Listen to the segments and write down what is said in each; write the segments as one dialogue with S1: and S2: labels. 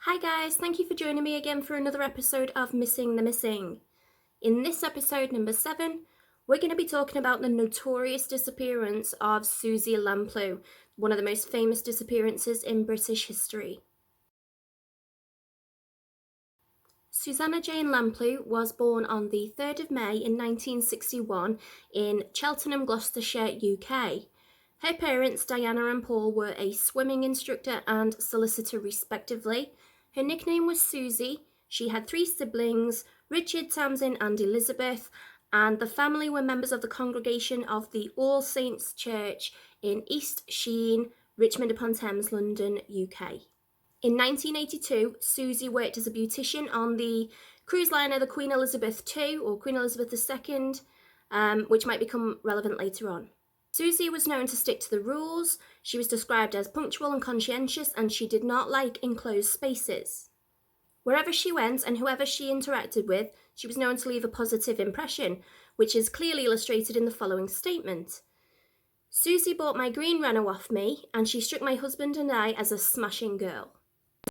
S1: Hi guys, thank you for joining me again for another episode of Missing the Missing. In this episode number 7, we're going to be talking about the notorious disappearance of Suzy Lamplugh, one of the most famous disappearances in British history. Susanna Jane Lamplugh was born on the 3rd of May in 1961 in Cheltenham, Gloucestershire, UK. Her parents, Diana and Paul, were a swimming instructor and solicitor respectively. Her nickname was Suzy. She had 3 siblings, Richard, Tamsin and Elizabeth, and the family were members of the congregation of the All Saints Church in East Sheen, Richmond-upon-Thames, London, UK. In 1982, Suzy worked as a beautician on the cruise liner the Queen Elizabeth II or Queen Elizabeth II, which might become relevant later on. Suzy was known to stick to the rules. She was described as punctual and conscientious, and she did not like enclosed spaces. Wherever she went and whoever she interacted with, she was known to leave a positive impression, which is clearly illustrated in the following statement. Suzy bought my green Renault off me, and she struck my husband and I as a smashing girl.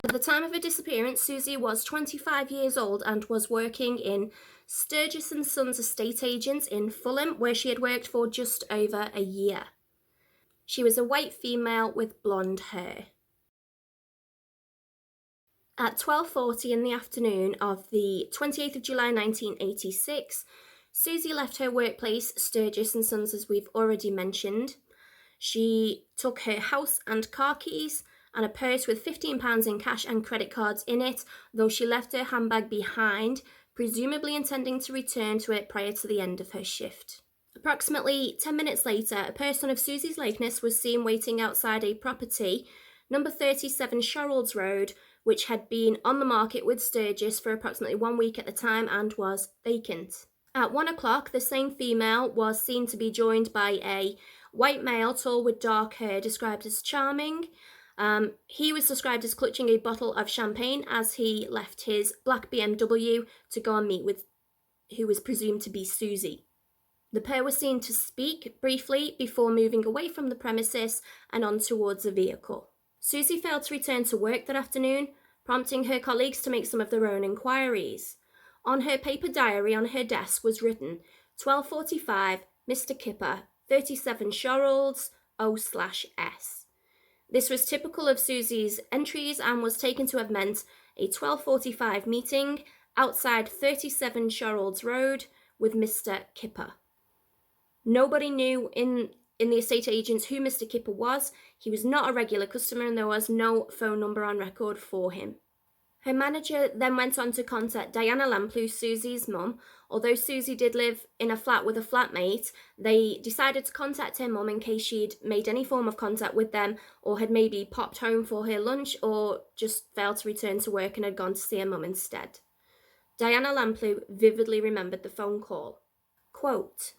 S1: At the time of her disappearance, Suzy was 25 years old and was working in Sturgis & Sons estate agents in Fulham, where she had worked for just over a year. She was a white female with blonde hair. At 12:40 in the afternoon of the 28th of July 1986, Suzy left her workplace, Sturgis & Sons, as we've already mentioned. She took her house and car keys and a purse with £15 in cash and credit cards in it, though she left her handbag behind, presumably intending to return to it prior to the end of her shift. Approximately 10 minutes later, a person of Suzy's likeness was seen waiting outside a property, number 37 Shorrolds Road, which had been on the market with Sturgis for approximately 1 week at the time and was vacant. At 1 o'clock, the same female was seen to be joined by a white male, tall with dark hair, described as charming. He was described as clutching a bottle of champagne as he left his black BMW to go and meet with who was presumed to be Suzy. The pair were seen to speak briefly before moving away from the premises and on towards a vehicle. Suzy failed to return to work that afternoon, prompting her colleagues to make some of their own enquiries. On her paper diary on her desk was written 12:45, Mr. Kipper, 37 Shorrolds, O/S. This was typical of Suzy's entries and was taken to have meant a 12:45 meeting outside 37 Shorrolds Road with Mr. Kipper. Nobody knew in the estate agents who Mr. Kipper was. He was not a regular customer and there was no phone number on record for him. Her manager then went on to contact Diana Lamplugh, Suzy's mum. Although Suzy did live in a flat with a flatmate, they decided to contact her mum in case she'd made any form of contact with them or had maybe popped home for her lunch or just failed to return to work and had gone to see her mum instead. Diana Lamplugh vividly remembered the phone call. Quote,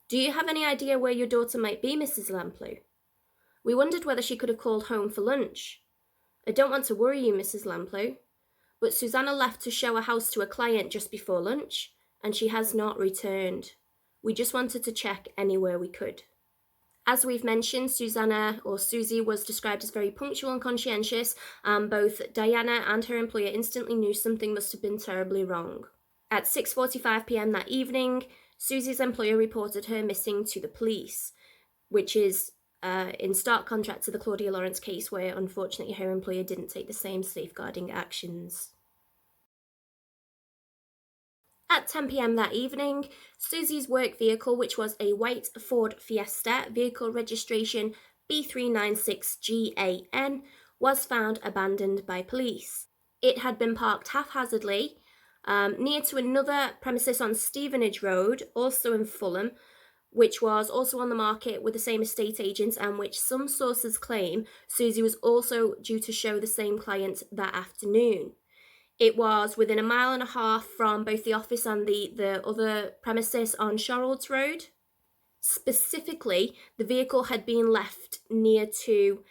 S1: "Do you have any idea where your daughter might be, Mrs. Lamplugh? We wondered whether she could have called home for lunch. I don't want to worry you, Mrs. Lamplugh, but Susanna left to show a house to a client just before lunch, and she has not returned. We just wanted to check anywhere we could." As we've mentioned, Susanna or Suzy was described as very punctual and conscientious, and both Diana and her employer instantly knew something must have been terribly wrong. At 6:45 p.m. that evening, Suzy's employer reported her missing to the police, which is in stark contrast to the Claudia Lawrence case, where unfortunately her employer didn't take the same safeguarding actions. At 10 p.m. that evening, Suzy's work vehicle, which was a white Ford Fiesta, vehicle registration B396GAN, was found abandoned by police. It had been parked haphazardly near to another premises on Stevenage Road, also in Fulham, which was also on the market with the same estate agents and which some sources claim Suzy was also due to show the same client that afternoon. It was within a mile and a half from both the office and the other premises on Shorrolds Road. Specifically, the vehicle had been left near to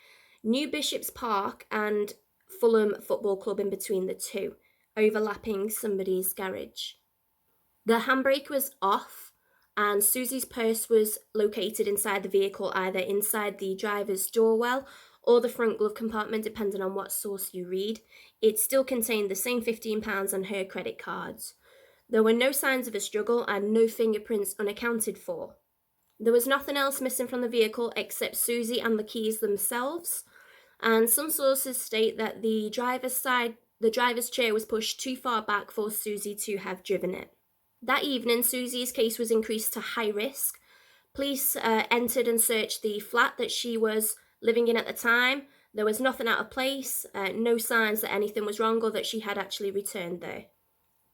S1: New Bishop's Park and Fulham Football Club in between the two, overlapping somebody's garage. The handbrake was off, and Suzy's purse was located inside the vehicle, either inside the driver's doorwell or the front glove compartment, depending on what source you read. It still contained the same £15 on her credit cards. There were no signs of a struggle and no fingerprints unaccounted for. There was nothing else missing from the vehicle except Suzy and the keys themselves. And some sources state that the driver's chair was pushed too far back for Suzy to have driven it. That evening, Suzy's case was increased to high risk. Police entered and searched the flat that she was living in at the time. There was nothing out of place, no signs that anything was wrong or that she had actually returned there.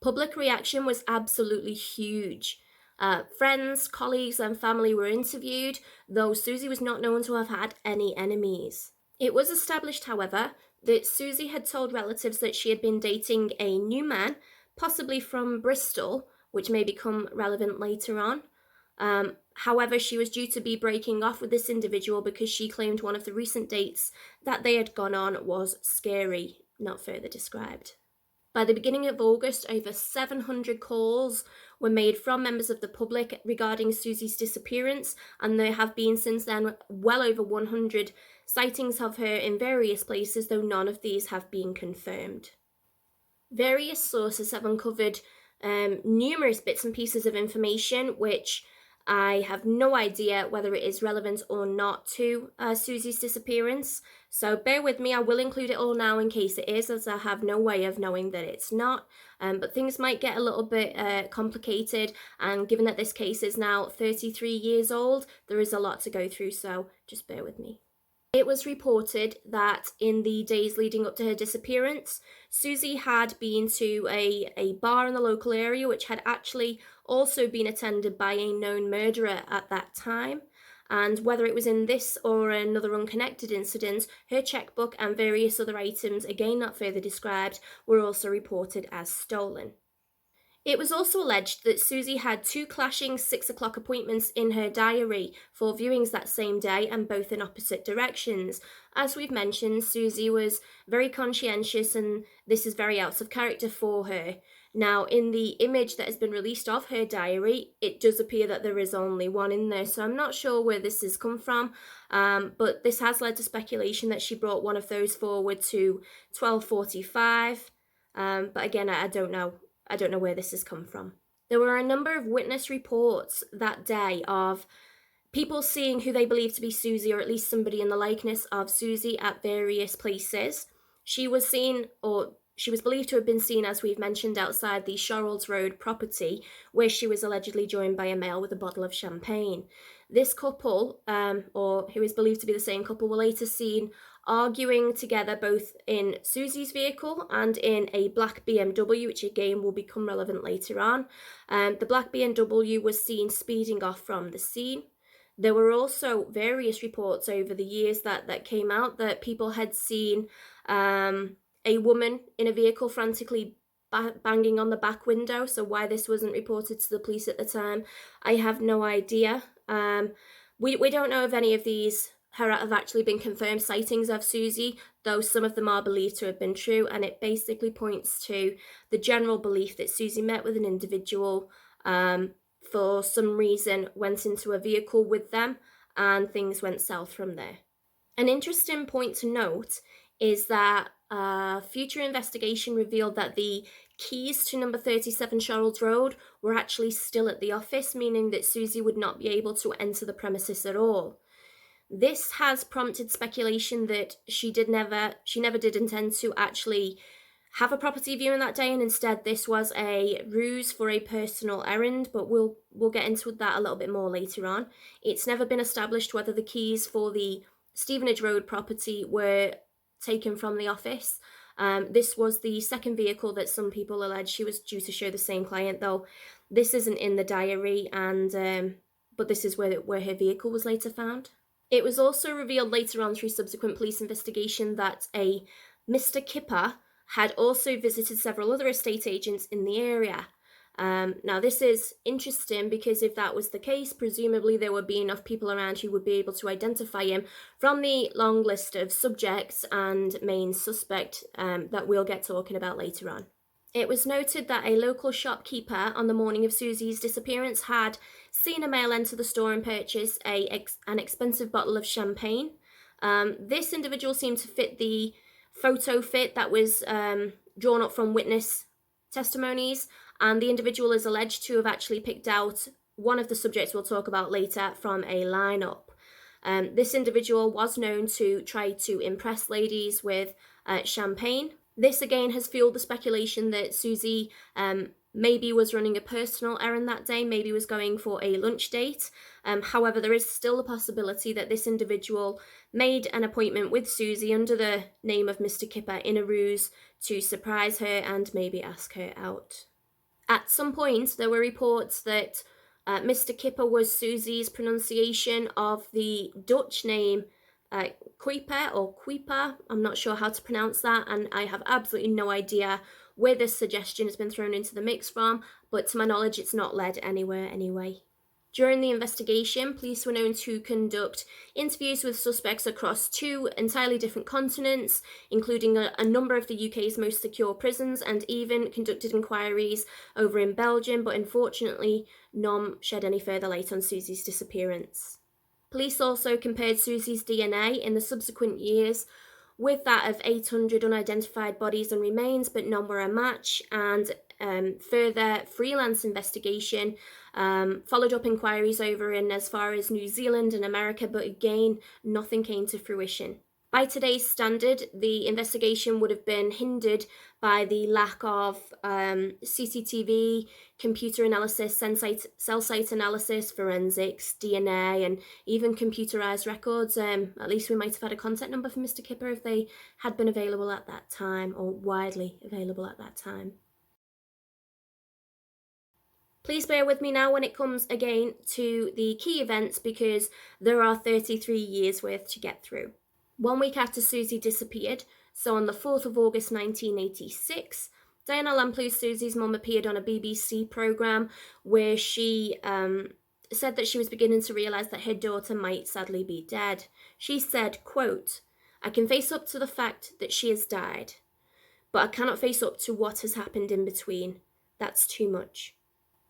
S1: Public reaction was absolutely huge. Friends, colleagues, and family were interviewed, though Suzy was not known to have had any enemies. It was established, however, that Suzy had told relatives that she had been dating a new man, possibly from Bristol, which may become relevant later on. However, she was due to be breaking off with this individual because she claimed one of the recent dates that they had gone on was scary, not further described. By the beginning of August, over 700 calls were made from members of the public regarding Suzy's disappearance, and there have been since then well over 100 sightings of her in various places, though none of these have been confirmed. Various sources have uncovered numerous bits and pieces of information which I have no idea whether it is relevant or not to Suzy's disappearance, so bear with me. I will include it all now in case it is, as I have no way of knowing that it's not, but things might get a little bit complicated, and given that this case is now 33 years old, there is a lot to go through, so just bear with me. It was reported that in the days leading up to her disappearance, Suzy had been to a bar in the local area, which had actually also been attended by a known murderer at that time. And whether it was in this or another unconnected incident, her checkbook and various other items, again not further described, were also reported as stolen. It was also alleged that Suzy had 2 clashing 6 o'clock appointments in her diary for viewings that same day, and both in opposite directions. As we've mentioned, Suzy was very conscientious, and this is very out of character for her. Now, in the image that has been released of her diary, it does appear that there is only one in there, so I'm not sure where this has come from, but this has led to speculation that she brought one of those forward to 12:45, but again, I don't know. I don't know where this has come from. There were a number of witness reports that day of people seeing who they believed to be Suzy, or at least somebody in the likeness of Suzy, at various places. She was seen, or she was believed to have been seen, as we've mentioned, outside the Shorrolds Road property, where she was allegedly joined by a male with a bottle of champagne. This couple, or who is believed to be the same couple, were later seen arguing together both in Suzy's vehicle and in a black BMW, which again will become relevant later on. The black BMW was seen speeding off from the scene. There were also various reports over the years that came out that people had seen a woman in a vehicle frantically banging on the back window. So why this wasn't reported to the police at the time, I have no idea. We don't know if any of these have actually been confirmed sightings of Suzy, though some of them are believed to have been true, and it basically points to the general belief that Suzy met with an individual, for some reason went into a vehicle with them, and things went south from there. An interesting point to note is that future investigation revealed that the keys to number 37 Shorrolds Road were actually still at the office, meaning that Suzy would not be able to enter the premises at all. This has prompted speculation that she never did intend to actually have a property viewing that day, and instead this was a ruse for a personal errand, but we'll get into that a little bit more later on. It's never been established whether the keys for the Stevenage Road property were taken from the office. This was the second vehicle that some people allege she was due to show the same client, though this isn't in the diary, and but this is where her vehicle was later found. It was also revealed later on through subsequent police investigation that a Mr. Kipper had also visited several other estate agents in the area. Now, this is interesting because if that was the case, presumably there would be enough people around who would be able to identify him from the long list of subjects and main suspect that we'll get talking about later on. It was noted that a local shopkeeper on the morning of Suzy's disappearance had seen a male enter the store and purchase an expensive bottle of champagne. This individual seemed to fit the photo fit that was drawn up from witness testimonies, and the individual is alleged to have actually picked out one of the subjects we'll talk about later from a lineup. This individual was known to try to impress ladies with champagne. This again has fueled the speculation that Suzy maybe was running a personal errand that day, maybe was going for a lunch date. However, there is still a possibility that this individual made an appointment with Suzy under the name of Mr. Kipper in a ruse to surprise her and maybe ask her out. At some point, there were reports that Mr. Kipper was Suzy's pronunciation of the Dutch name Kuiper or Kuiper. I'm not sure how to pronounce that, and I have absolutely no idea where this suggestion has been thrown into the mix from, but to my knowledge, it's not led anywhere anyway. During the investigation, police were known to conduct interviews with suspects across 2 entirely different continents, including a number of the UK's most secure prisons, and even conducted inquiries over in Belgium, but unfortunately, none shed any further light on Suzy's disappearance. Police also compared Suzy's DNA in the subsequent years with that of 800 unidentified bodies and remains, but none were a match, and further freelance investigation followed up inquiries over in as far as New Zealand and America, but again, nothing came to fruition. By today's standard, the investigation would have been hindered by the lack of CCTV, computer analysis, cell site analysis, forensics, DNA, and even computerized records. At least we might have had a contact number for Mr. Kipper if they had been available at that time, or widely available at that time. Please bear with me now when it comes again to the key events, because there are 33 years worth to get through. 1 week after Suzy disappeared, so on the 4th of August 1986, Diana Lamplugh, Suzy's mum, appeared on a BBC programme where she said that she was beginning to realise that her daughter might sadly be dead. She said, quote, "I can face up to the fact that she has died, but I cannot face up to what has happened in between. That's too much."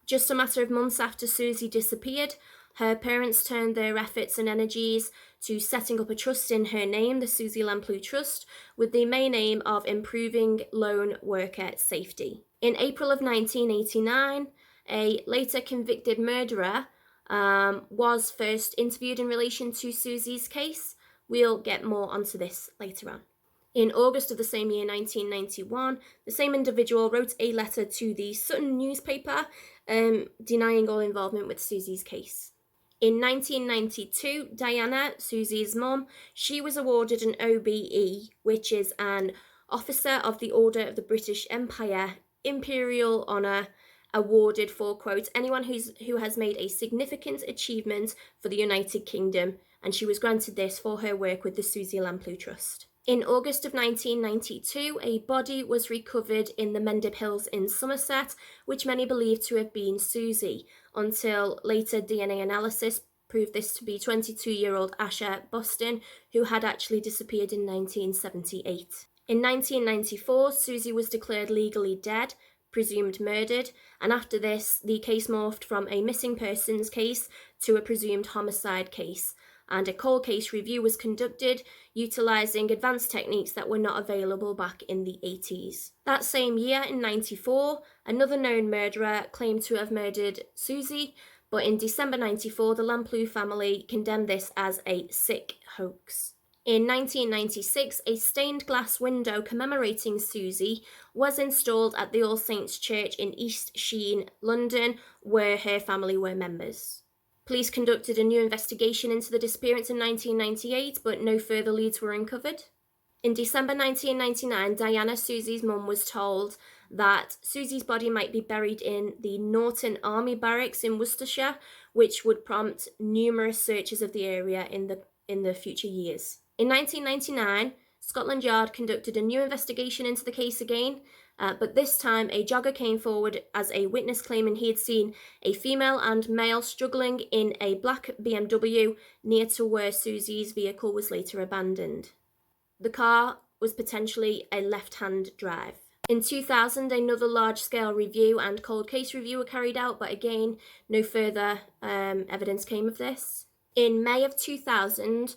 S1: Just a matter of months after Suzy disappeared, her parents turned their efforts and energies to setting up a trust in her name, the Suzy Lamplugh Trust, with the main aim of improving lone worker safety. In April of 1989, a later convicted murderer was first interviewed in relation to Suzy's case. We'll get more onto this later on. In August of the same year, 1991, the same individual wrote a letter to the Sutton newspaper denying all involvement with Suzy's case. In 1992, Diana, Suzy's mum, she was awarded an OBE, which is an Officer of the Order of the British Empire Imperial Honour, awarded for, quote, anyone who has made a significant achievement for the United Kingdom, and she was granted this for her work with the Suzy Lamplugh Trust. In August of 1992, a body was recovered in the Mendip Hills in Somerset, which many believed to have been Suzy, until later DNA analysis proved this to be 22-year-old Asha Boston, who had actually disappeared in 1978. In 1994, Suzy was declared legally dead, presumed murdered, and after this, the case morphed from a missing persons case to a presumed homicide case, and a cold case review was conducted utilising advanced techniques that were not available back in the 80s. That same year, in 94, another known murderer claimed to have murdered Suzy, but in December 94, the Lamplugh family condemned this as a sick hoax. In 1996, a stained glass window commemorating Suzy was installed at the All Saints Church in East Sheen, London, where her family were members. Police conducted a new investigation into the disappearance in 1998, but no further leads were uncovered. In December 1999, Diana, Suzy's mum, was told that Suzy's body might be buried in the Norton Army Barracks in Worcestershire, which would prompt numerous searches of the area in the future years. In 1999, Scotland Yard conducted a new investigation into the case again, but this time a jogger came forward as a witness claiming he had seen a female and male struggling in a black BMW near to where Suzy's vehicle was later abandoned. The car was potentially a left-hand drive. In 2000, another large-scale review and cold case review were carried out, but again, no further evidence came of this. In May of 2000,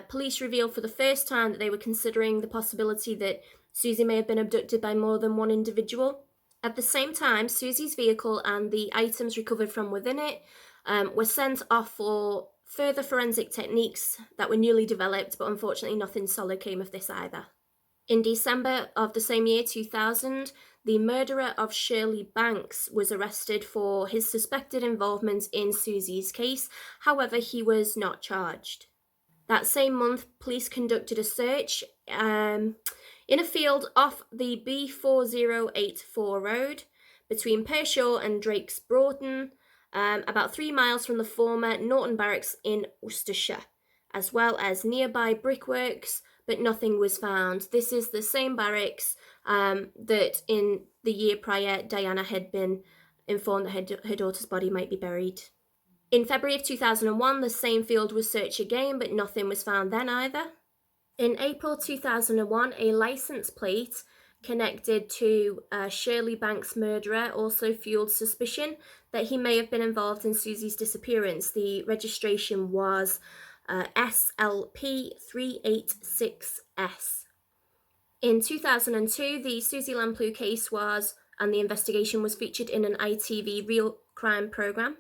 S1: Police revealed for the first time that they were considering the possibility that Suzy may have been abducted by more than one individual. At the same time, Suzy's vehicle and the items recovered from within it were sent off for further forensic techniques that were newly developed, but unfortunately nothing solid came of this either. In December of the same year, 2000, the murderer of Shirley Banks was arrested for his suspected involvement in Suzy's case. However, he was not charged. That same month, police conducted a search in a field off the B4084 road between Pershore and Drake's Broughton, about 3 miles from the former Norton Barracks in Worcestershire, as well as nearby brickworks, but nothing was found. This is the same barracks that in the year prior, Diana had been informed that her daughter's body might be buried. In February of 2001, the same field was searched again, but nothing was found then either. In April 2001, a license plate connected to Shirley Banks' murderer also fueled suspicion that he may have been involved in Suzy's disappearance. The registration was SLP386S. In 2002, the Suzy Lamplugh case and the investigation was featured in an ITV real crime programme.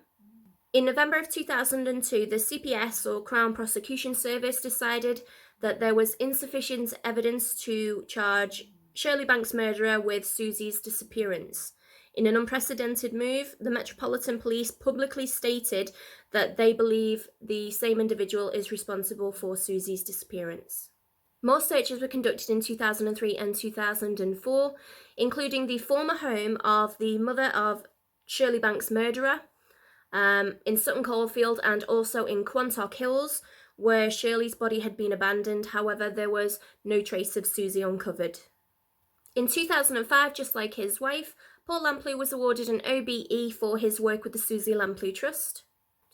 S1: In November of 2002, the CPS, or Crown Prosecution Service, decided that there was insufficient evidence to charge Shirley Banks' murderer with Suzy's disappearance. In an unprecedented move, the Metropolitan Police publicly stated that they believe the same individual is responsible for Suzy's disappearance. More searches were conducted in 2003 and 2004, including the former home of the mother of Shirley Banks' murderer, in Sutton Coldfield, and also in Quantock Hills, where Shirley's body had been abandoned. However, there was no trace of Suzy uncovered. In 2005, just like his wife, Paul Lamplugh was awarded an OBE for his work with the Suzy Lamplugh Trust.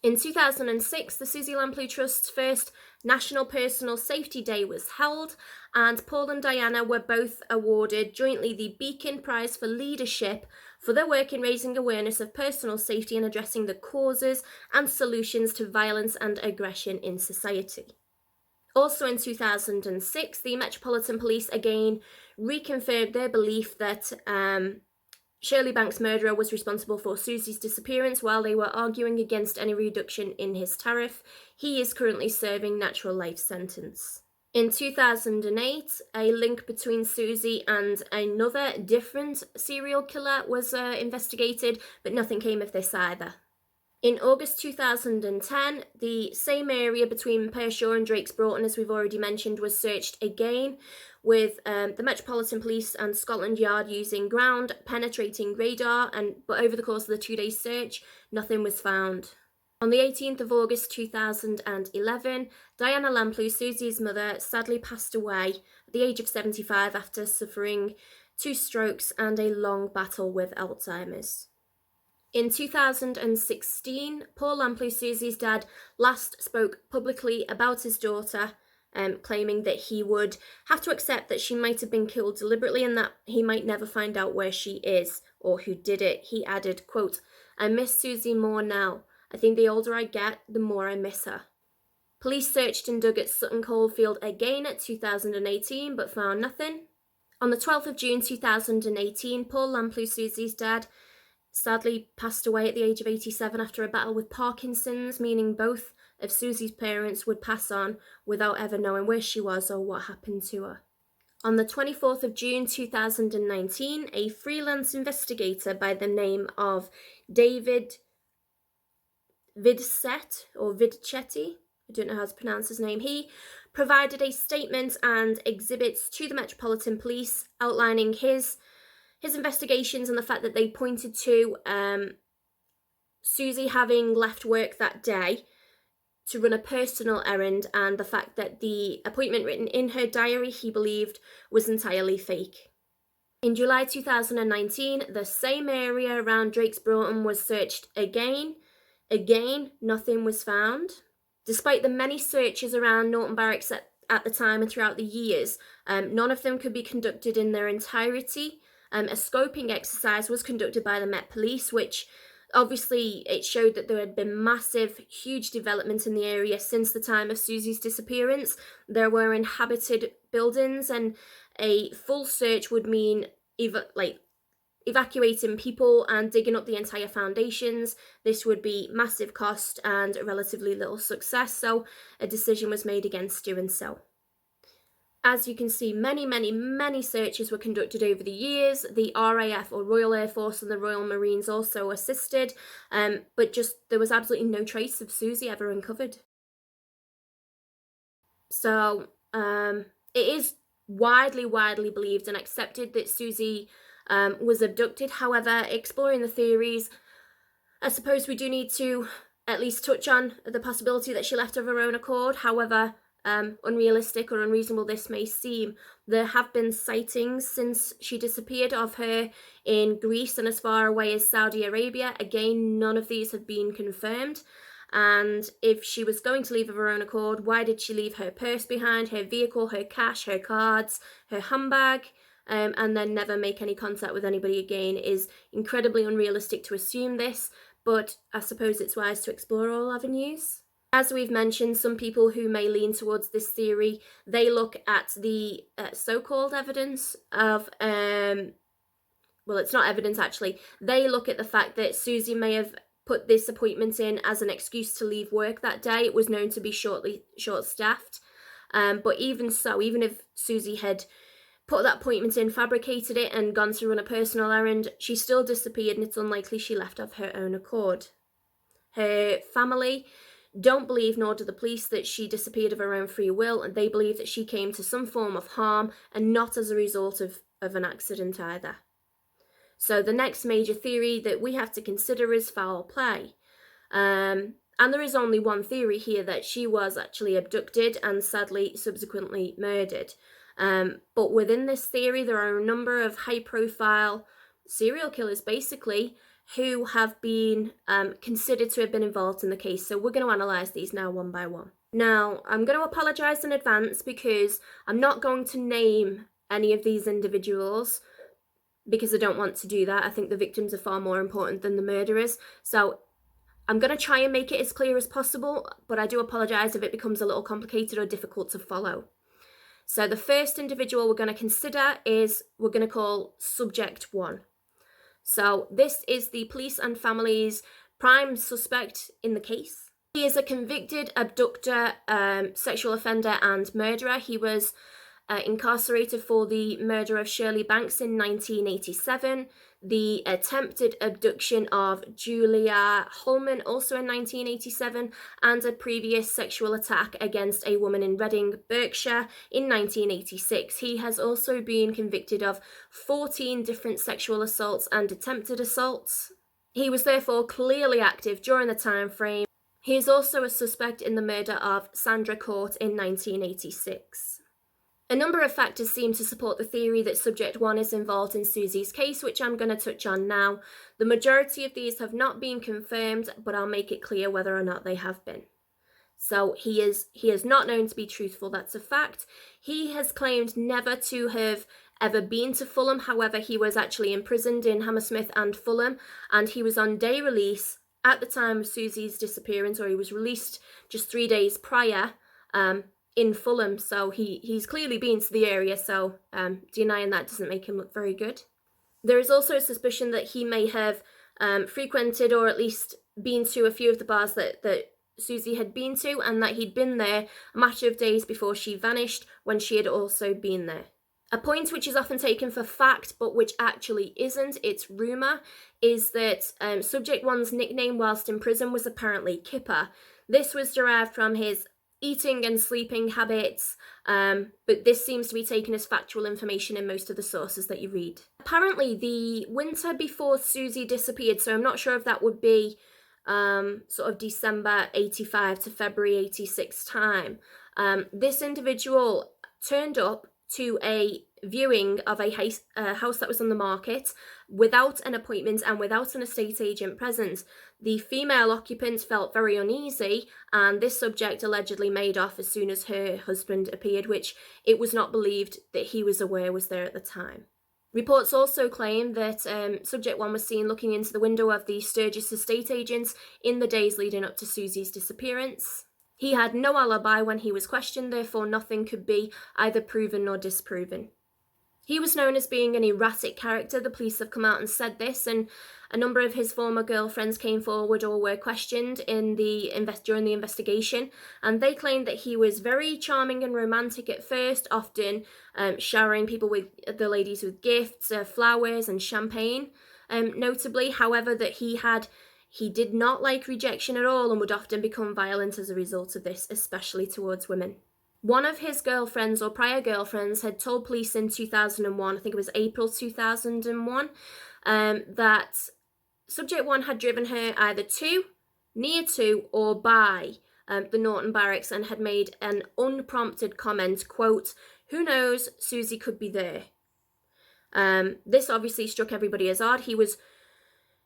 S1: In 2006, the Suzy Lamplugh Trust's first National Personal Safety Day was held, and Paul and Diana were both awarded jointly the Beacon Prize for Leadership for their work in raising awareness of personal safety and addressing the causes and solutions to violence and aggression in society. Also in 2006, the Metropolitan Police again reconfirmed their belief that Shirley Banks' murderer was responsible for Suzy's disappearance while they were arguing against any reduction in his tariff. He is currently serving natural life sentence. In 2008, a link between Suzy and another different serial killer was investigated, but nothing came of this either. In August 2010, the same area between Pershore and Drake's Broughton, as we've already mentioned, was searched again, with the Metropolitan Police and Scotland Yard using ground-penetrating radar, but over the course of the 2-day search, nothing was found. On the 18th of August 2011, Diana Lamplugh, Suzy's mother, sadly passed away at the age of 75 after suffering 2 strokes and a long battle with Alzheimer's. In 2016, Paul Lamplugh, Suzy's dad, last spoke publicly about his daughter, claiming that he would have to accept that she might have been killed deliberately and that he might never find out where she is or who did it. He added, quote, "I miss Suzy more now. I think the older I get, the more I miss her." Police searched and dug at Sutton Coldfield again at 2018 but found nothing. On the 12th of June 2018, Paul Lamplugh, Suzy's dad, sadly passed away at the age of 87 after a battle with Parkinson's, meaning both of Suzy's parents would pass on without ever knowing where she was or what happened to her. On the 24th of June 2019, a freelance investigator by the name of David Vidchetti, I don't know how to pronounce his name, he provided a statement and exhibits to the Metropolitan Police outlining his investigations and the fact that they pointed to Suzy having left work that day to run a personal errand, and the fact that the appointment written in her diary he believed was entirely fake. In July 2019, the same area around Drake's Broughton was searched again. Again, nothing was found. Despite the many searches around Norton Barracks at the time and throughout the years, none of them could be conducted in their entirety. A scoping exercise was conducted by the Met Police, which Obviously, it showed that there had been massive, huge development in the area since the time of Suzy's disappearance. There were inhabited buildings, and a full search would mean evacuating people and digging up the entire foundations. This would be massive cost and relatively little success, so a decision was made against doing so. As you can see, many searches were conducted over the years. The RAF, or Royal Air Force, and the Royal Marines also assisted, but there was absolutely no trace of Suzy ever uncovered. So it is widely believed and accepted that Suzy was abducted. However, exploring the theories, I suppose we do need to at least touch on the possibility that she left of her own accord. However, unrealistic or unreasonable this may seem, there have been sightings since she disappeared of her in Greece and as far away as Saudi Arabia. Again, none of these have been confirmed. And if she was going to leave of her own accord, why did she leave her purse behind, her vehicle, her cash, her cards, her handbag, and then never make any contact with anybody again? It is incredibly unrealistic to assume this, but I suppose it's wise to explore all avenues. As we've mentioned, some people who may lean towards this theory, they look at the so-called evidence of, well, it's not evidence actually, they look at the fact that Suzy may have put this appointment in as an excuse to leave work that day. It was known to be short-staffed, but even so, even if Suzy had put that appointment in, fabricated it, and gone to run a personal errand, she still disappeared, and it's unlikely she left of her own accord. Her family don't believe, nor do the police, that she disappeared of her own free will, and they believe that she came to some form of harm and not as a result of an accident either. So the next major theory that we have to consider is foul play. And there is only one theory here, that she was actually abducted and sadly subsequently murdered. But within this theory, there are a number of high-profile serial killers, basically, who have been considered to have been involved in the case. So we're going to analyse these now one by one. Now, I'm going to apologise in advance because I'm not going to name any of these individuals because I don't want to do that. I think the victims are far more important than the murderers. So I'm going to try and make it as clear as possible, but I do apologise if it becomes a little complicated or difficult to follow. So the first individual we're going to consider is, we're going to call Subject 1. So this is the police and family's prime suspect in the case. He is a convicted abductor, sexual offender and murderer. He was incarcerated for the murder of Shirley Banks in 1987, the attempted abduction of Julia Holman also in 1987, and a previous sexual attack against a woman in Reading, Berkshire in 1986. He has also been convicted of 14 different sexual assaults and attempted assaults. He was therefore clearly active during the time frame. He is also a suspect in the murder of Sandra Court in 1986. A number of factors seem to support the theory that Subject 1 is involved in Suzy's case, which I'm going to touch on now. The majority of these have not been confirmed, but I'll make it clear whether or not they have been. So he is not known to be truthful, that's a fact. He has claimed never to have ever been to Fulham. However, he was actually imprisoned in Hammersmith and Fulham, and he was on day release at the time of Suzy's disappearance, or he was released just 3 days prior, in Fulham. So he's clearly been to the area, so denying that doesn't make him look very good. There is also a suspicion that he may have frequented or at least been to a few of the bars that Suzy had been to, and that he'd been there a matter of days before she vanished, when she had also been there. A point which is often taken for fact, but which actually isn't, it's rumour, is that Subject 1's nickname whilst in prison was apparently Kipper. This was derived from his eating and sleeping habits, but this seems to be taken as factual information in most of the sources that you read. Apparently, the winter before Suzy disappeared, so I'm not sure if that would be sort of December 85 to February 86 time, this individual turned up to a viewing of a house that was on the market without an appointment and without an estate agent present. The female occupant felt very uneasy, and this subject allegedly made off as soon as her husband appeared, which it was not believed that he was aware was there at the time. Reports also claim that Subject 1 was seen looking into the window of the Sturgis estate agents in the days leading up to Suzy's disappearance. He had no alibi when he was questioned, therefore nothing could be either proven nor disproven. He was known as being an erratic character. The police have come out and said this, and a number of his former girlfriends came forward or were questioned during the investigation, and they claimed that he was very charming and romantic at first, often showering the ladies with gifts, flowers and champagne. Notably, however, that he did not like rejection at all and would often become violent as a result of this, especially towards women. One of his girlfriends or prior girlfriends had told police in 2001, I think it was April 2001, that Subject 1 had driven her either to, near to, or by the Norton Barracks and had made an unprompted comment, quote, "Who knows, Suzy could be there." This obviously struck everybody as odd.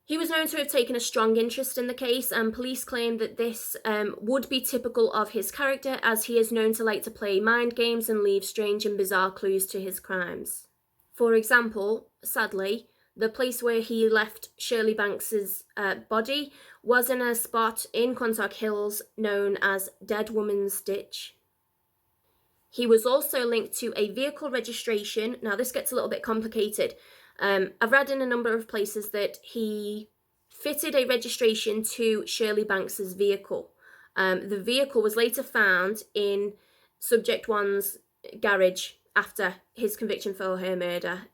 S1: He was known to have taken a strong interest in the case, and police claimed that this would be typical of his character, as he is known to like to play mind games and leave strange and bizarre clues to his crimes. For example, sadly, the place where he left Shirley Banks's body was in a spot in Quantock Hills known as Dead Woman's Ditch. He was also linked to a vehicle registration. Now, this gets a little bit complicated. I've read in a number of places that he fitted a registration to Shirley Banks's vehicle. The vehicle was later found in Subject 1's garage after his conviction for her murder.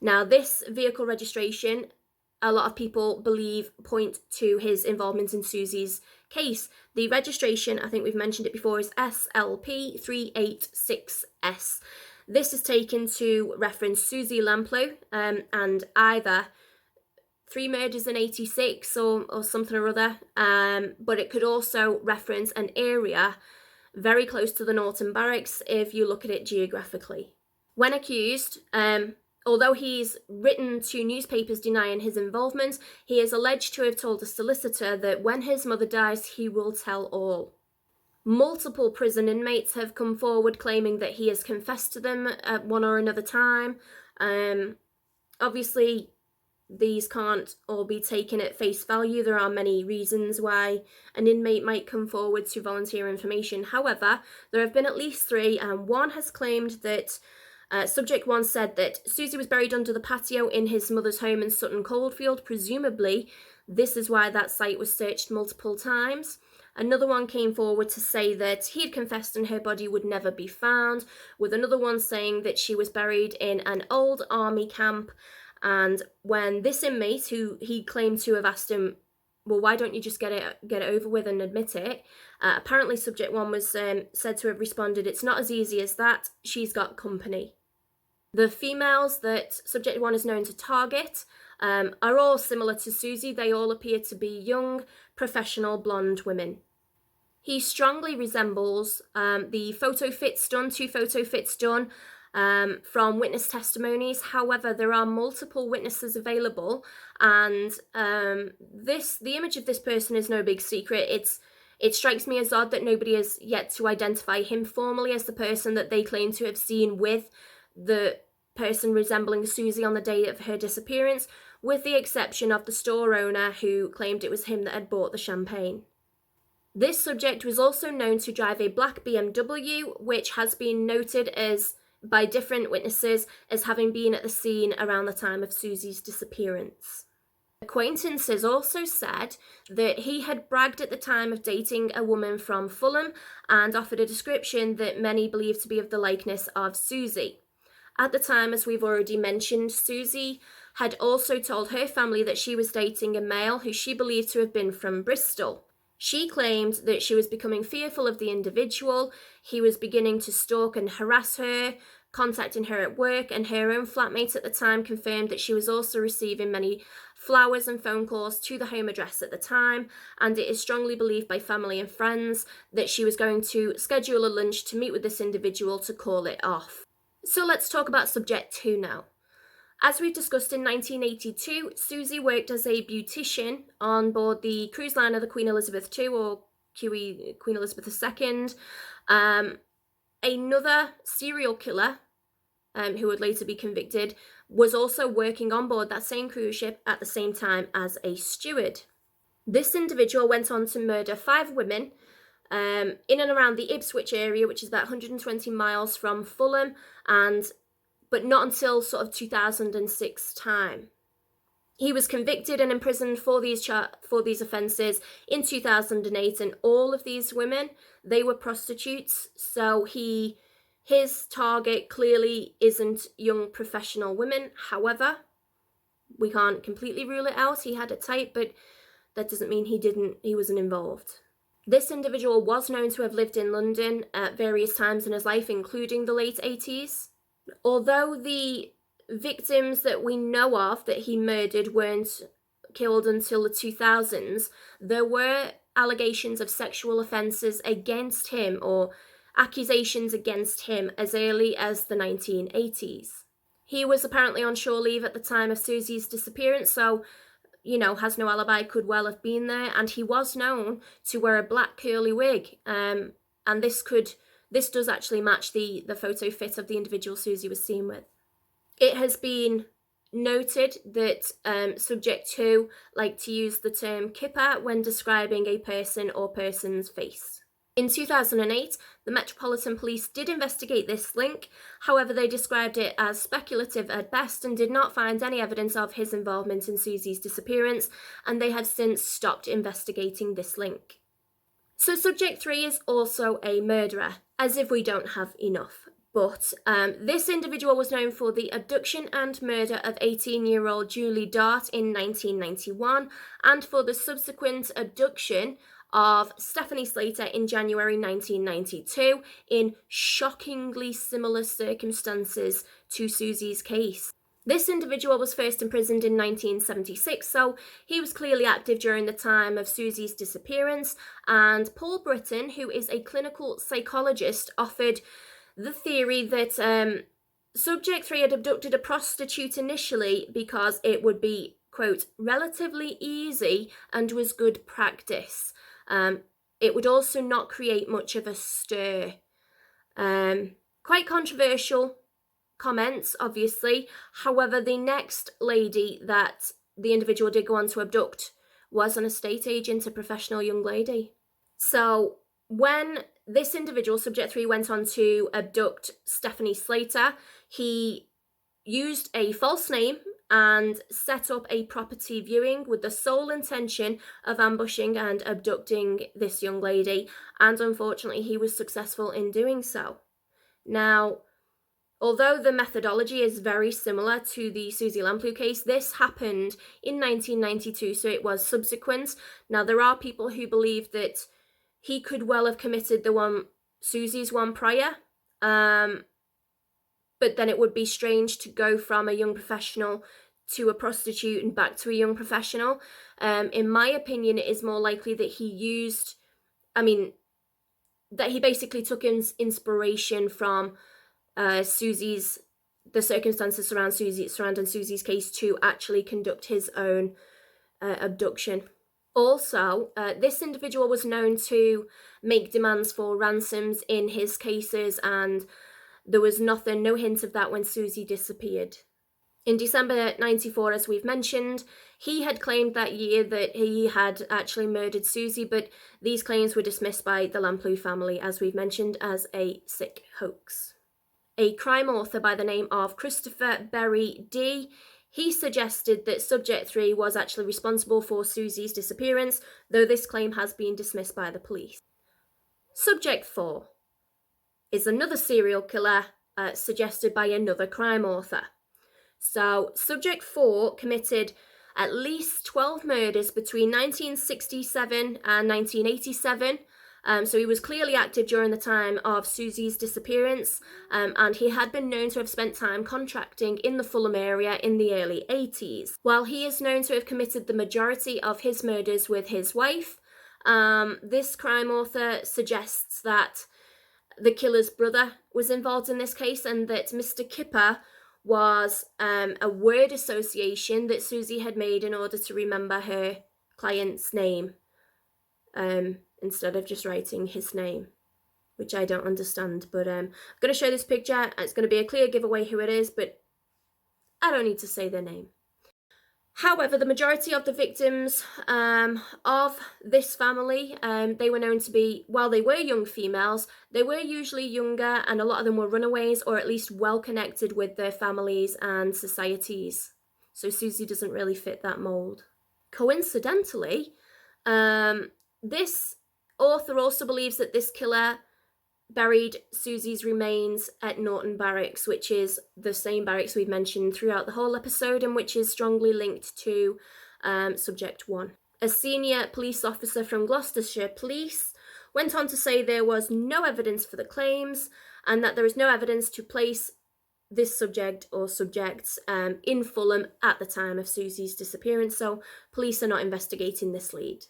S1: Now, this vehicle registration, a lot of people believe, point to his involvement in Suzy's case. The registration, I think we've mentioned it before, is SLP386S. This is taken to reference Suzy Lamplugh and either 3 murders in 86 or something or other, but it could also reference an area very close to the Norton Barracks if you look at it geographically. When accused, although he's written to newspapers denying his involvement, he is alleged to have told a solicitor that when his mother dies, he will tell all. Multiple prison inmates have come forward claiming that he has confessed to them at one or another time. Obviously, these can't all be taken at face value. There are many reasons why an inmate might come forward to volunteer information. However, there have been at least 3, and one has claimed that Subject 1 said that Suzy was buried under the patio in his mother's home in Sutton Coldfield. Presumably, this is why that site was searched multiple times. Another one came forward to say that he had confessed and her body would never be found, with another one saying that she was buried in an old army camp. And when this inmate, who he claimed to have asked him, well, why don't you just get it over with and admit it? Apparently, Subject 1 was said to have responded, "It's not as easy as that. She's got company." The females that Subject 1 is known to target are all similar to Suzy. They all appear to be young, professional, blonde women. He strongly resembles the two photo fits done from witness testimonies. However, there are multiple witnesses available, and the image of this person is no big secret. It strikes me as odd that nobody has yet to identify him formally as the person that they claim to have seen with the person resembling Suzy on the day of her disappearance, with the exception of the store owner who claimed it was him that had bought the champagne. This subject was also known to drive a black BMW, which has been noted by different witnesses as having been at the scene around the time of Suzy's disappearance. Acquaintances also said that he had bragged at the time of dating a woman from Fulham and offered a description that many believed to be of the likeness of Suzy. At the time, as we've already mentioned, Suzy had also told her family that she was dating a male who she believed to have been from Bristol. She claimed that she was becoming fearful of the individual. He was beginning to stalk and harass her, contacting her at work, and her own flatmate at the time confirmed that she was also receiving many flowers and phone calls to the home address at the time, and it is strongly believed by family and friends that she was going to schedule a lunch to meet with this individual to call it off. So let's talk about Subject 2 now. As we discussed in 1982, Suzy worked as a beautician on board the cruise liner the Queen Elizabeth II, or Queen Elizabeth II. Another serial killer who would later be convicted, was also working on board that same cruise ship at the same time as a steward. This individual went on to murder 5 women in and around the Ipswich area, which is about 120 miles from Fulham, but not until sort of 2006 time. He was convicted and imprisoned for these offences in 2008, and all of these women, they were prostitutes, so his target clearly isn't young professional women. However, we can't completely rule it out. He had a type, but that doesn't mean he wasn't involved. This individual was known to have lived in London at various times in his life, including the late 80s. Although the victims that we know of that he murdered weren't killed until the 2000s, there were allegations of sexual offences against him or accusations against him as early as the 1980s. He was apparently on shore leave at the time of Suzy's disappearance, so has no alibi, could well have been there, and he was known to wear a black curly wig, and this does actually match the photo fit of the individual Suzy was seen with. It has been noted that subject 2 like to use the term kipper when describing a person or person's face. In 2008, the Metropolitan Police did investigate this link. However, they described it as speculative at best and did not find any evidence of his involvement in Suzy's disappearance, and they have since stopped investigating this link. So subject 3 is also a murderer, as if we don't have enough. But this individual was known for the abduction and murder of 18-year-old Julie Dart in 1991, and for the subsequent abduction of Stephanie Slater in January 1992 in shockingly similar circumstances to Suzy's case. This individual was first imprisoned in 1976, so he was clearly active during the time of Suzy's disappearance, and Paul Britton, who is a clinical psychologist, offered the theory that subject 3 had abducted a prostitute initially because it would be, quote, relatively easy and was good practice. It would also not create much of a stir. Quite controversial comments, obviously. However, the next lady that the individual did go on to abduct was an estate agent, a professional young lady. So when this individual, subject 3, went on to abduct Stephanie Slater, he used a false name and set up a property viewing with the sole intention of ambushing and abducting this young lady, and unfortunately he was successful in doing so. Now, although the methodology is very similar to the Suzy Lamplugh case, this happened in 1992, so it was subsequent. Now, there are people who believe that he could well have committed Suzy's one prior, but then it would be strange to go from a young professional to a prostitute and back to a young professional. In my opinion, it is more likely that he basically took inspiration from the circumstances surrounding Suzy's case to actually conduct his own abduction. Also, this individual was known to make demands for ransoms in his cases, and there was no hint of that when Suzy disappeared. In December 94, as we've mentioned, he had claimed that year that he had actually murdered Suzy, but these claims were dismissed by the Lamplugh family, as we've mentioned, as a sick hoax. A crime author by the name of Christopher Berry D. He suggested that subject 3 was actually responsible for Suzy's disappearance, though this claim has been dismissed by the police. Subject 4 is another serial killer suggested by another crime author. So, subject 4 committed at least 12 murders between 1967 and 1987. So he was clearly active during the time of Suzy's disappearance, and he had been known to have spent time contracting in the Fulham area in the early 80s. While he is known to have committed the majority of his murders with his wife, this crime author suggests that the killer's brother was involved in this case, and that Mr. Kipper was a word association that Suzy had made in order to remember her client's name, instead of just writing his name. which I don't understand. But I'm going to show this picture. It's going to be a clear giveaway who it is, but I don't need to say their name. However, the majority of the victims of this family, they were known to be, while they were young females, they were usually younger, and a lot of them were runaways or at least well connected with their families and societies. So Suzy doesn't really fit that mold. Coincidentally, this author also believes that this killer buried Suzy's remains at Norton Barracks, which is the same barracks we've mentioned throughout the whole episode and which is strongly linked to Subject 1. A senior police officer from Gloucestershire Police went on to say there was no evidence for the claims and that there is no evidence to place this subject or subjects in Fulham at the time of Suzy's disappearance, so police are not investigating this lead.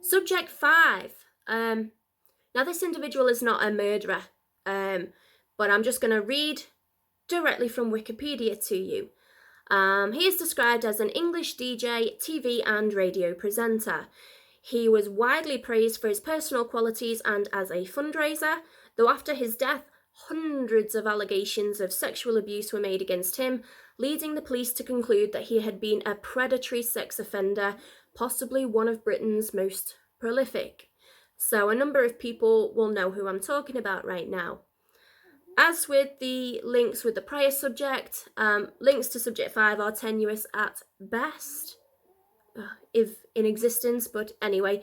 S1: Subject 5. Now, this individual is not a murderer, but I'm just going to read directly from Wikipedia to you. He is described as an English DJ, TV and radio presenter. He was widely praised for his personal qualities and as a fundraiser, though after his death, hundreds of allegations of sexual abuse were made against him, leading the police to conclude that he had been a predatory sex offender, possibly one of Britain's most prolific. So a number of people will know who I'm talking about right now. As with the links with the prior subject, links to Subject 5 are tenuous at best, if in existence, but anyway.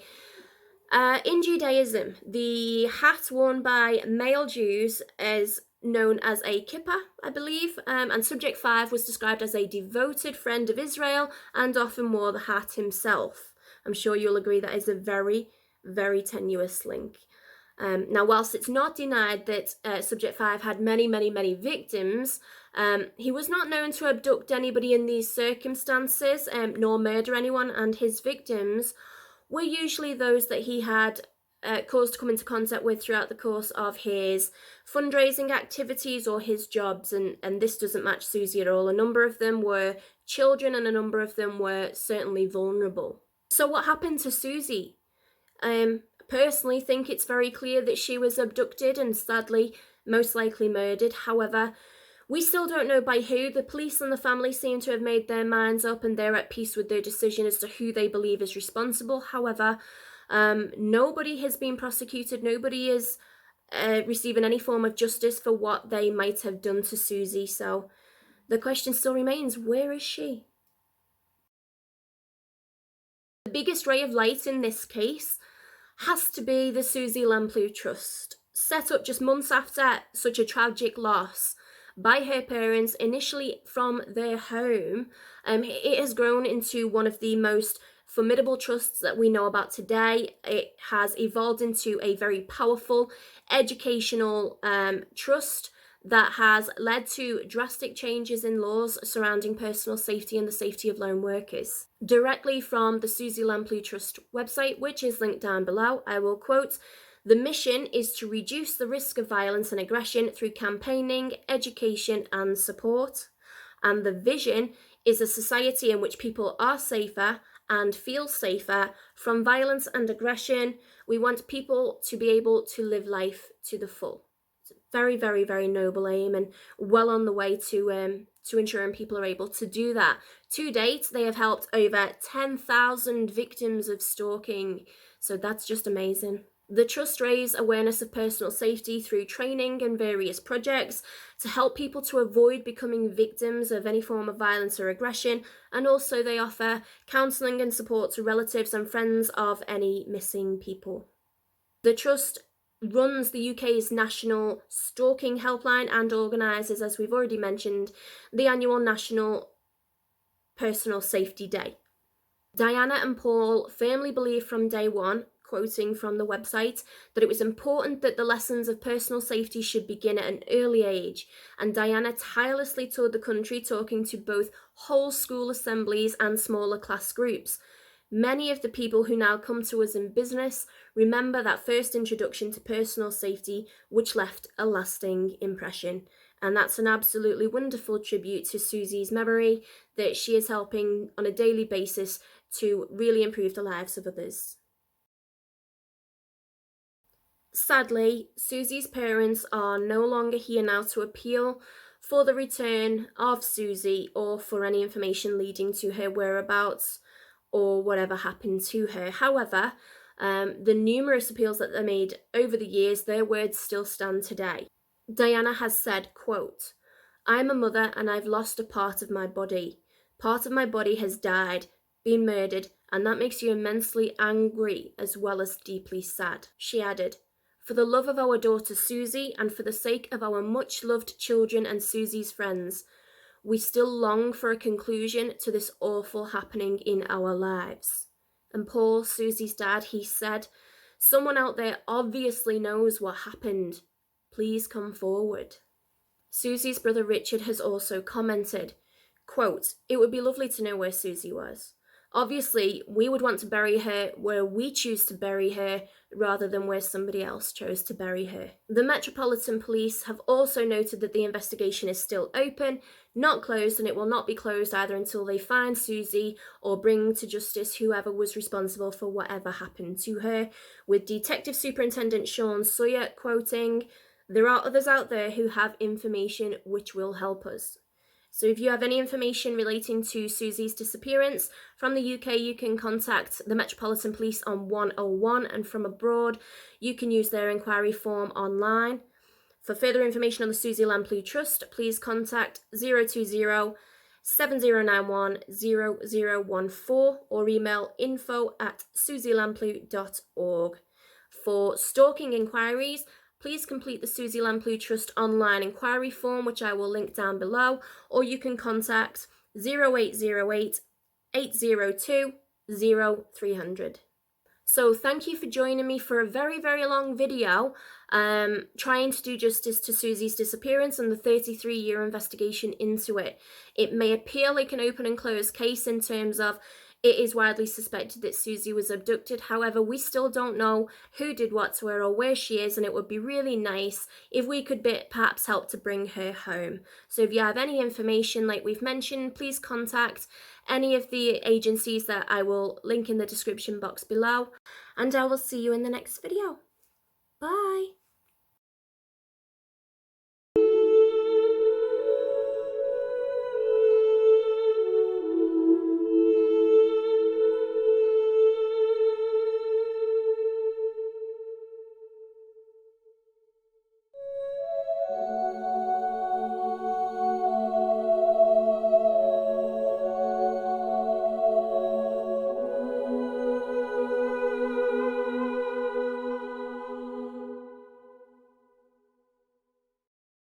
S1: In Judaism, the hat worn by male Jews is known as a kippah, I believe, and Subject 5 was described as a devoted friend of Israel and often wore the hat himself. I'm sure you'll agree that is a very tenuous link. Now, whilst it's not denied that Subject 5 had many victims, he was not known to abduct anybody in these circumstances, nor murder anyone, and his victims were usually those that he had caused to come into contact with throughout the course of his fundraising activities or his jobs, and this doesn't match Suzy at all. A number of them were children and a number of them were certainly vulnerable. So what happened to Suzy? Personally think it's very clear that she was abducted and sadly most likely murdered. However, we still don't know by who. The police and the family seem to have made their minds up and they're at peace with their decision as to who they believe is responsible. However, nobody has been prosecuted. Nobody is receiving any form of justice for what they might have done to Suzy. So the question still remains, where is she? The biggest ray of light in this case has to be the Suzy Lamplugh Trust, set up just months after such a tragic loss by her parents, initially from their home. It has grown into one of the most formidable trusts that we know about today. It has evolved into a very powerful educational trust that has led to drastic changes in laws surrounding personal safety and the safety of lone workers. Directly from the Suzy Lamplugh Trust website, which is linked down below, I will quote, "The mission is to reduce the risk of violence and aggression through campaigning, education and support. And the vision is a society in which people are safer and feel safer from violence and aggression. We want people to be able to live life to the full." Very noble aim and well on the way to ensuring people are able to do that. To date, they have helped over 10,000 victims of stalking, so that's just amazing. The trust raise awareness of personal safety through training and various projects to help people to avoid becoming victims of any form of violence or aggression, and also they offer counselling and support to relatives and friends of any missing people. The trust runs the UK's national stalking helpline and organises, as we've already mentioned, the annual National Personal Safety Day. Diana and Paul firmly believed from day one, quoting from the website, that it was important that the lessons of personal safety should begin at an early age, and Diana tirelessly toured the country talking to both whole school assemblies and smaller class groups. Many of the people who now come to us in business remember that first introduction to personal safety, which left a lasting impression. And that's an absolutely wonderful tribute to Suzy's memory, that she is helping on a daily basis to really improve the lives of others. Sadly, Suzy's parents are no longer here now to appeal for the return of Suzy or for any information leading to her whereabouts or whatever happened to her. However, the numerous appeals that they made over the years, their words still stand today. Diana has said, quote, "I'm a mother and I've lost a part of my body. Part of my body has died, been murdered, and that makes you immensely angry as well as deeply sad." She added, "For the love of our daughter Suzy and for the sake of our much-loved children and Suzy's friends, we still long for a conclusion to this awful happening in our lives." And Paul, Suzy's dad, he said, "Someone out there obviously knows what happened. Please come forward." Suzy's brother Richard has also commented, quote, "It would be lovely to know where Suzy was. Obviously, we would want to bury her where we choose to bury her rather than where somebody else chose to bury her." The Metropolitan Police have also noted that the investigation is still open, not closed, and it will not be closed either until they find Suzy or bring to justice whoever was responsible for whatever happened to her, with Detective Superintendent Sean Sawyer quoting, "There are others out there who have information which will help us." So if you have any information relating to Suzy's disappearance from the UK, you can contact the Metropolitan Police on 101, and from abroad, you can use their inquiry form online. For further information on the Suzy Lamplugh Trust, please contact 020 7091 0014 or email info@suzylamplugh.org. For stalking inquiries, please complete the Suzy Lamplugh Trust online inquiry form, which I will link down below, or you can contact 0808 802 0300. So thank you for joining me for a very, very long video trying to do justice to Suzy's disappearance and the 33-year investigation into it. It may appear like an open and closed case in terms of it is widely suspected that Suzy was abducted. However, we still don't know who did what to her or where she is, and it would be really nice if we could perhaps help to bring her home. So if you have any information like we've mentioned, please contact any of the agencies that I will link in the description box below, and I will see you in the next video. Bye!